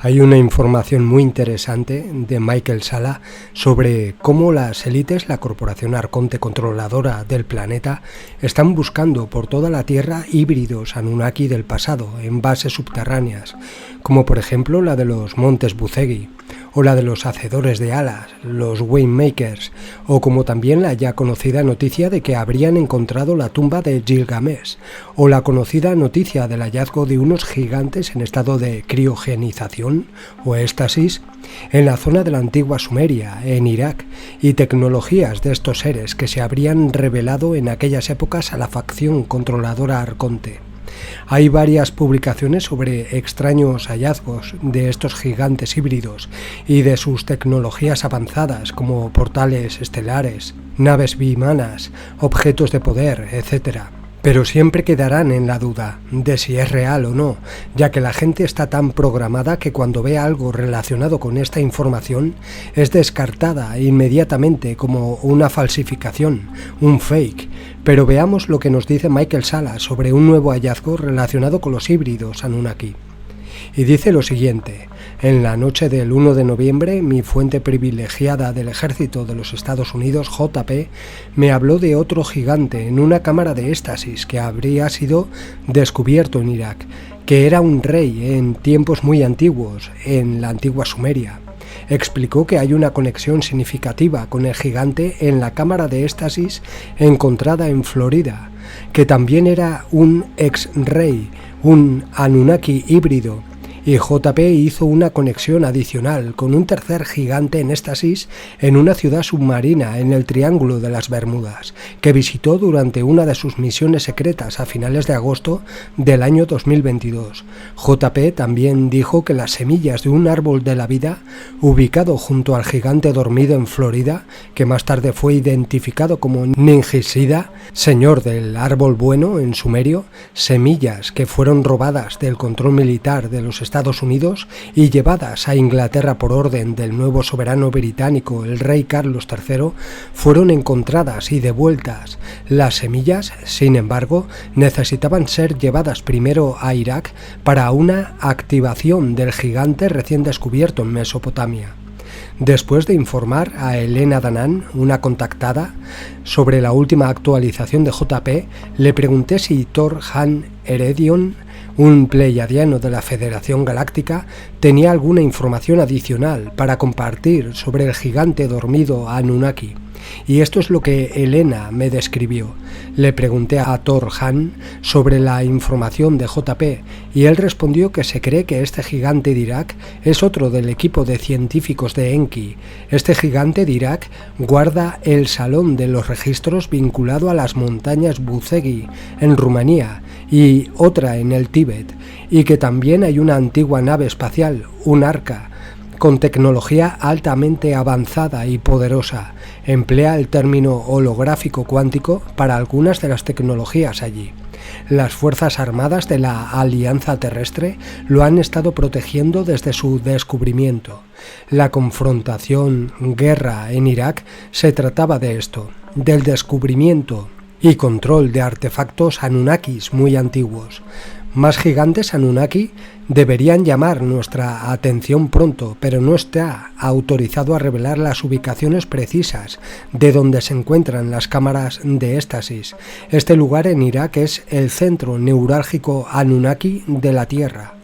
Hay una información muy interesante de Michael Sala sobre cómo las élites, la corporación Arconte controladora del planeta, están buscando por toda la Tierra híbridos Anunnaki del pasado en bases subterráneas, como por ejemplo la de los montes Bucegui, o la de los hacedores de alas, los Waymakers, o como también la ya conocida noticia de que habrían encontrado la tumba de Gilgamesh, o la conocida noticia del hallazgo de unos gigantes en estado de criogenización o estasis en la zona de la antigua Sumeria, en Irak, y tecnologías de estos seres que se habrían revelado en aquellas épocas a la facción controladora Arconte. Hay varias publicaciones sobre extraños hallazgos de estos gigantes híbridos y de sus tecnologías avanzadas como portales estelares, naves bimanas, objetos de poder, etc. Pero siempre quedarán en la duda de si es real o no, ya que la gente está tan programada que cuando ve algo relacionado con esta información es descartada inmediatamente como una falsificación, un fake. Pero veamos lo que nos dice Michael Sala sobre un nuevo hallazgo relacionado con los híbridos Anunnaki. Y dice lo siguiente: en la noche del 1 de noviembre, mi fuente privilegiada del ejército de los Estados Unidos, JP, me habló de otro gigante en una cámara de éxtasis que habría sido descubierto en Irak, que era un rey en tiempos muy antiguos, en la antigua Sumeria. Explicó que hay una conexión significativa con el gigante en la cámara de éxtasis encontrada en Florida, que también era un ex-rey, un Anunnaki híbrido, y JP hizo una conexión adicional con un tercer gigante en éxtasis en una ciudad submarina en el Triángulo de las Bermudas, que visitó durante una de sus misiones secretas a finales de agosto del año 2022. JP también dijo que las semillas de un árbol de la vida, ubicado junto al gigante dormido en Florida, que más tarde fue identificado como Ningisida, señor del árbol bueno en sumerio, semillas que fueron robadas del control militar de los Estados Unidos y llevadas a Inglaterra por orden del nuevo soberano británico, el rey Carlos III, fueron encontradas y devueltas. Las semillas, sin embargo, necesitaban ser llevadas primero a Irak para una activación del gigante recién descubierto en Mesopotamia. Después de informar a Elena Danan, una contactada, sobre la última actualización de JP, le pregunté si Thor Han Eredion, un pleiadiano de la Federación Galáctica, tenía alguna información adicional para compartir sobre el gigante dormido Anunnaki. Y esto es lo que Elena me describió. Le pregunté a Thor Han sobre la información de JP y él respondió que se cree que este gigante de Irak es otro del equipo de científicos de Enki. Este gigante de Irak guarda el salón de los registros vinculado a las montañas Bucegui en Rumanía y otra en el Tíbet, y que también hay una antigua nave espacial, un arca, con tecnología altamente avanzada y poderosa. Emplea el término holográfico cuántico para algunas de las tecnologías allí. Las Fuerzas Armadas de la Alianza Terrestre lo han estado protegiendo desde su descubrimiento. La confrontación, guerra en Irak se trataba de esto, del descubrimiento y control de artefactos Anunnakis muy antiguos. Más gigantes Anunnaki deberían llamar nuestra atención pronto, pero no está autorizado a revelar las ubicaciones precisas de donde se encuentran las cámaras de éxtasis. Este lugar en Irak es el centro neurálgico Anunnaki de la Tierra.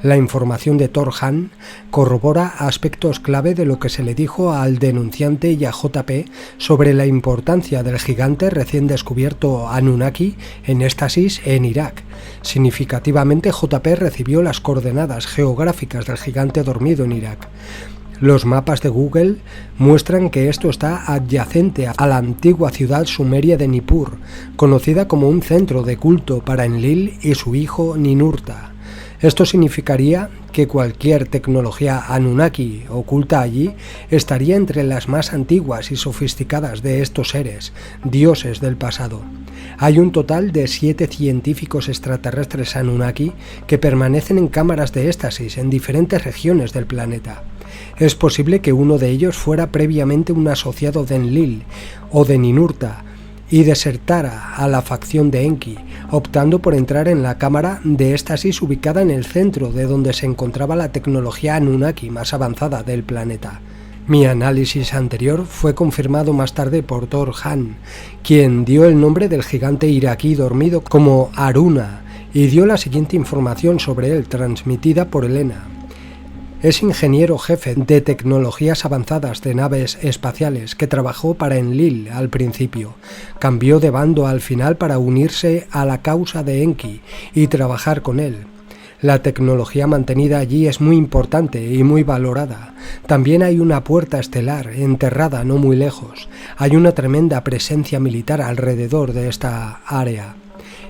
La información de Thor Han corrobora aspectos clave de lo que se le dijo al denunciante y a JP sobre la importancia del gigante recién descubierto Anunnaki en éxtasis en Irak. Significativamente, JP recibió las coordenadas geográficas del gigante dormido en Irak. Los mapas de Google muestran que esto está adyacente a la antigua ciudad sumeria de Nippur, conocida como un centro de culto para Enlil y su hijo Ninurta. Esto significaría que cualquier tecnología Anunnaki oculta allí estaría entre las más antiguas y sofisticadas de estos seres, dioses del pasado. Hay un total de 7 científicos extraterrestres Anunnaki que permanecen en cámaras de éxtasis en diferentes regiones del planeta. Es posible que uno de ellos fuera previamente un asociado de Enlil o de Ninurta, y desertara a la facción de Enki, optando por entrar en la cámara de estasis ubicada en el centro de donde se encontraba la tecnología Anunnaki más avanzada del planeta. Mi análisis anterior fue confirmado más tarde por Thor Han, quien dio el nombre del gigante iraquí dormido como Haruna y dio la siguiente información sobre él transmitida por Elena. Es ingeniero jefe de tecnologías avanzadas de naves espaciales que trabajó para Enlil al principio. Cambió de bando al final para unirse a la causa de Enki y trabajar con él. La tecnología mantenida allí es muy importante y muy valorada. También hay una puerta estelar enterrada no muy lejos. Hay una tremenda presencia militar alrededor de esta área.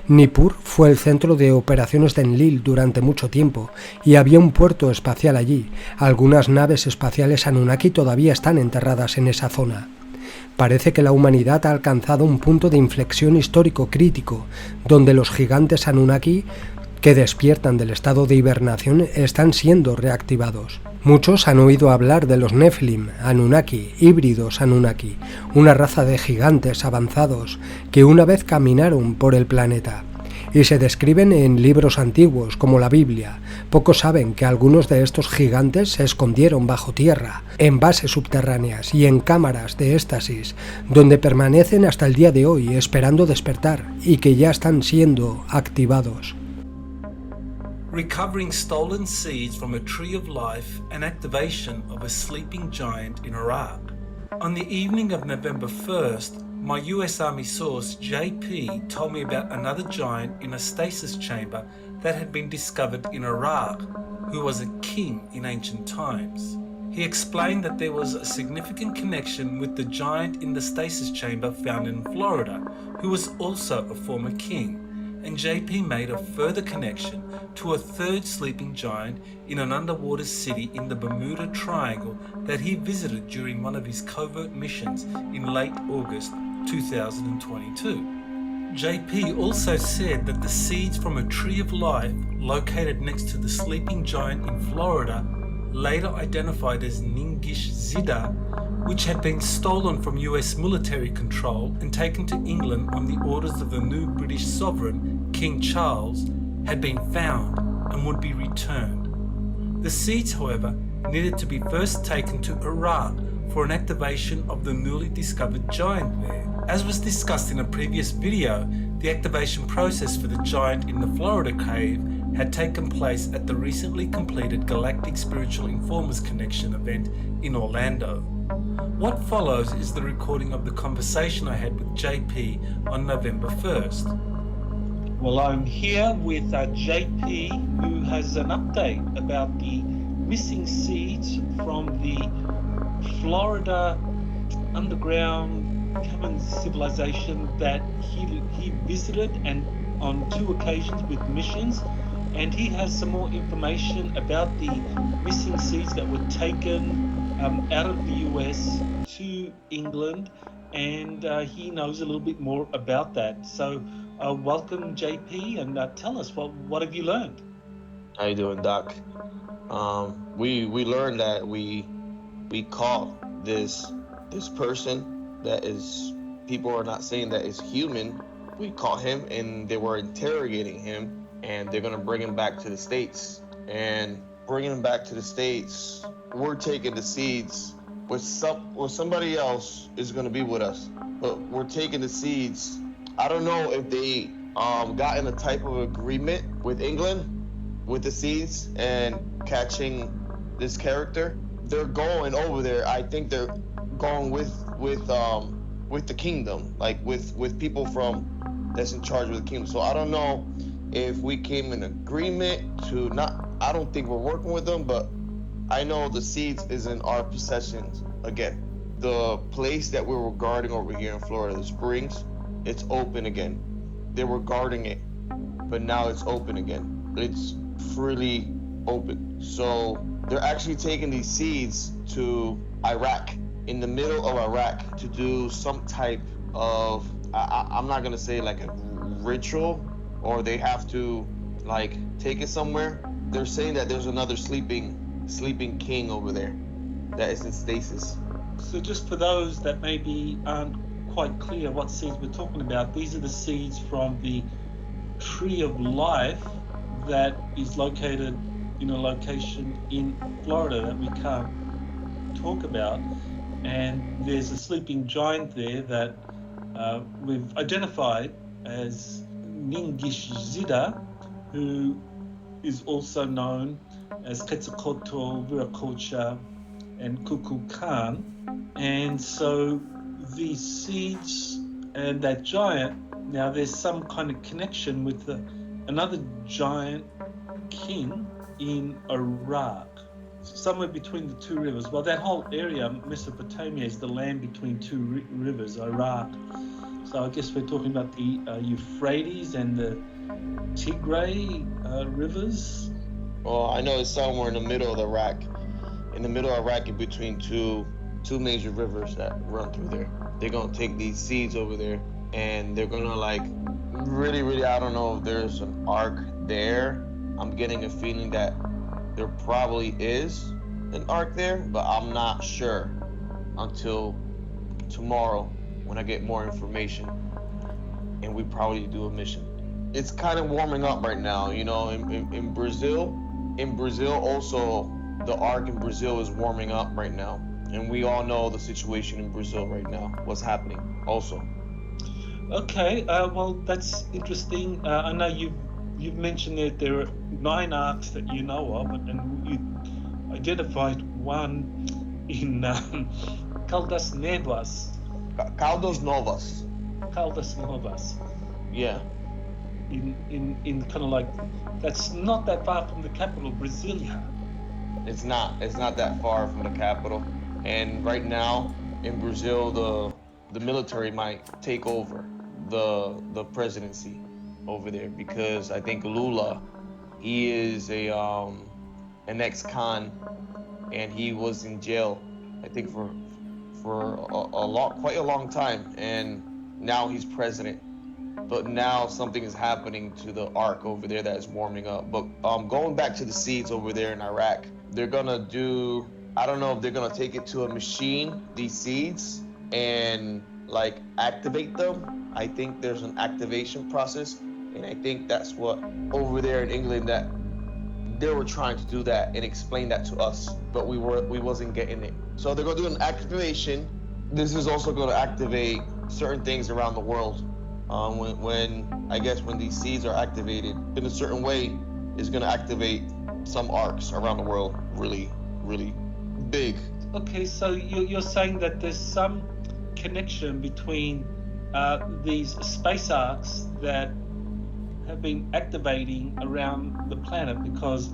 Nippur fue el centro de operaciones de Enlil durante mucho tiempo y había un puerto espacial allí. Algunas naves espaciales Anunnaki todavía están enterradas en esa zona. Parece que la humanidad ha alcanzado un punto de inflexión histórico crítico, donde los gigantes Anunnaki que despiertan del estado de hibernación están siendo reactivados. Muchos han oído hablar de los Nephilim, Anunnaki, híbridos Anunnaki, una raza de gigantes avanzados que una vez caminaron por el planeta y se describen en libros antiguos como la Biblia. Pocos saben que algunos de estos gigantes se escondieron bajo tierra, en bases subterráneas y en cámaras de éxtasis, donde permanecen hasta el día de hoy esperando despertar y que ya están siendo activados. Recovering stolen seeds from a tree of life and activation of a sleeping giant in Iraq. On the evening of November 1st, my US Army source JP told me about another giant in a stasis chamber that had been discovered in Iraq, who was a king in ancient times. He explained that there was a significant connection with the giant in the stasis chamber found in Florida, who was also a former king. And JP made a further connection to a third sleeping giant in an underwater city in the Bermuda Triangle that he visited during one of his covert missions in late August 2022. JP also said that the seeds from a tree of life located next to the sleeping giant in Florida, later identified as Ningish Zida, which had been stolen from US military control and taken to England on the orders of the new British sovereign, King Charles, had been found and would be returned. The seeds, however, needed to be first taken to Iraq for an activation of the newly discovered giant there. As was discussed in a previous video, the activation process for the giant in the Florida cave had taken place at the recently completed Galactic Spiritual Informers Connection event in Orlando. What follows is the recording of the conversation I had with JP on November 1st. Well, I'm here with JP, who has an update about the missing seeds from the Florida underground cavern civilization that he visited and on 2 occasions with missions. And he has some more information about the missing seeds that were taken out of the US to England, and he knows a little bit more about that. So welcome, JP, and tell us, what have you learned? How you doing, Doc? We learned that we caught this person that is, people are not saying that is human. We caught him and they were interrogating him, and they're gonna bring him back to the States. And bringing him back to the States, we're taking the seeds with somebody else is gonna be with us, but we're taking the seeds. I don't know if they got in a type of agreement with England with the seeds and catching this character. They're going over there. I think they're going with the kingdom, like with people from that's in charge of the kingdom. So I don't know if we came in agreement to not. I don't think we're working with them, but I know the seeds is in our possessions again. The place that we were guarding over here in Florida, the Springs, it's open again. They were guarding it, but now it's open again. It's freely open. So they're actually taking these seeds to Iraq, in the middle of Iraq, to do some type of, I'm not gonna say like a ritual, or they have to like take it somewhere. They're saying that there's another sleeping king over there that is in stasis. So just for those that maybe aren't quite clear what seeds we're talking about. These are the seeds from the tree of life that is located in a location in Florida that we can't talk about. And there's a sleeping giant there that we've identified as Ningishzida, who is also known as Quetzalcoatl, Viracocha, and Kukulkan. And so these seeds and that giant, now there's some kind of connection with another giant king in Iraq, somewhere between the two rivers. Well, that whole area, Mesopotamia, is the land between two rivers, Iraq. So I guess we're talking about the Euphrates and the Tigray rivers. Well, I know it's somewhere in the middle of Iraq. In the middle of Iraq, in between two major rivers that run through there. They're gonna take these seeds over there, and they're gonna like really, I don't know if there's an ark there. I'm getting a feeling that there probably is an ark there, but I'm not sure until tomorrow when I get more information, and we probably do a mission. It's kind of warming up right now, you know, in Brazil. In Brazil also, the ark in Brazil is warming up right now. And we all know the situation in Brazil right now, what's happening also. Okay, well, that's interesting. I know you've mentioned that there are 9 arcs that you know of, and you identified one in Caldas Novas. Caldas Novas. Caldas Novas. Yeah. In kind of like, that's not that far from the capital, Brasilia. It's not that far from the capital. And right now in Brazil, the military might take over the presidency over there, because I think Lula, he is an ex-con, and he was in jail, I think for quite a long time, and now he's president. But now something is happening to the ark over there that is warming up. But going back to the seeds over there in Iraq, they're gonna do, I don't know if they're gonna take it to a machine, these seeds, and like activate them. I think there's an activation process, and I think that's what over there in England that they were trying to do that and explain that to us, but we wasn't getting it. So they're gonna do an activation. This is also gonna activate certain things around the world. When these seeds are activated in a certain way, it's gonna activate some arcs around the world really, really big. Okay, so you're saying that there's some connection between these space arcs that have been activating around the planet, because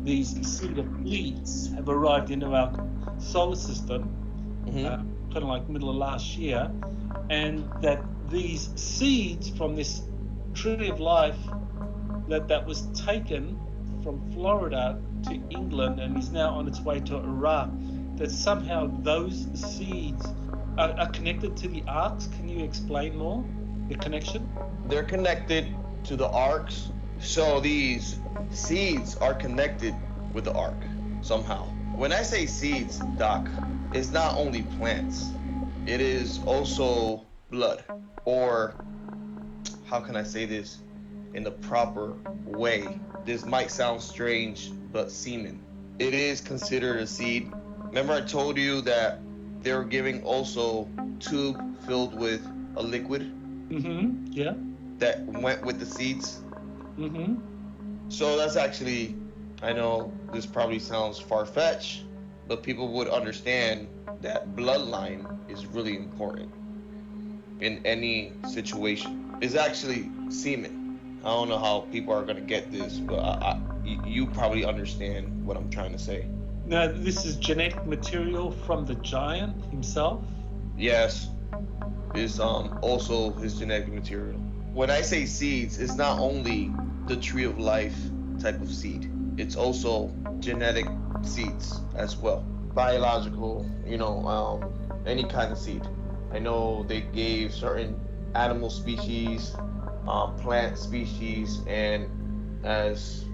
these seed fleets have arrived into our solar system, kind of like middle of last year, and that these seeds from this tree of life that was taken from Florida to England and is now on its way to Iraq, that somehow those seeds are connected to the arcs. Can you explain more the connection? They're connected to the arcs, so these seeds are connected with the arc somehow. When I say seeds, Doc, it's not only plants, it is also blood, or how can I say this in the proper way? This might sound strange, but semen. It is considered a seed. Remember I told you that they were giving also tube filled with a liquid? Yeah. That went with the seeds? So that's actually, I know this probably sounds far-fetched, but people would understand that bloodline is really important in any situation. It's actually semen. I don't know how people are gonna get this, but you probably understand what I'm trying to say. Now, this is genetic material from the giant himself? Yes, it's also his genetic material. When I say seeds, it's not only the tree of life type of seed, it's also genetic seeds as well. Biological, any kind of seed. I know they gave certain animal species, plant species, and as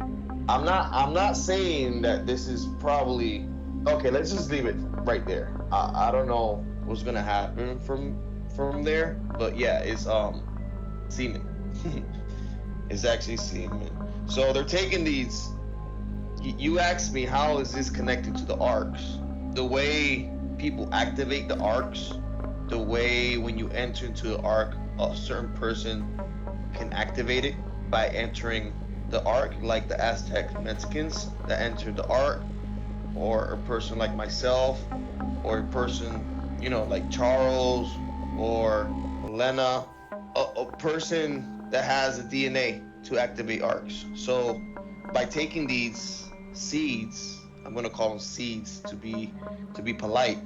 I'm not saying that this is probably okay. Let's just leave it right there. I don't know what's gonna happen from from there, but yeah, it's semen. It's actually semen. So they're taking these. You asked me, how is this connected to the arcs? The way people activate the arcs, the way when you enter into the arc, a certain person can activate it by entering the arc, like the Aztec Mexicans that entered the arc, or a person like myself, or a person, you know, like Charles or Lena, a person that has a DNA to activate arcs. So by taking these seeds, I'm gonna call them seeds to be polite.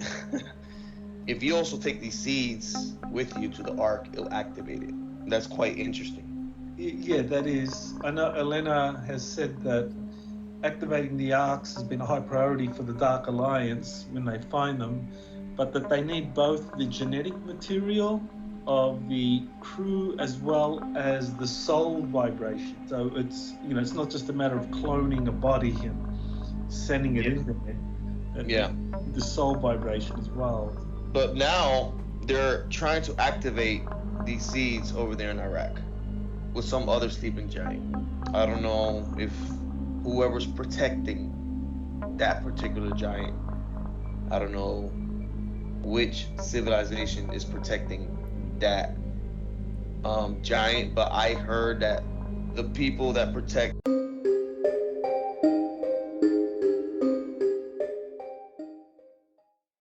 If you also take these seeds with you to the arc, it'll activate it. That's quite interesting. Yeah, that is. I know Elena has said that activating the arcs has been a high priority for the Dark Alliance when they find them, but that they need both the genetic material of the crew as well as the soul vibration. So it's, you know, it's not just a matter of cloning a body and sending it in there. Yeah. The soul vibration as well. But now they're trying to activate these seeds over there in Iraq with some other sleeping giant. I don't know if whoever's protecting that particular giant, I don't know which civilization is protecting that giant, but I heard that the people that protect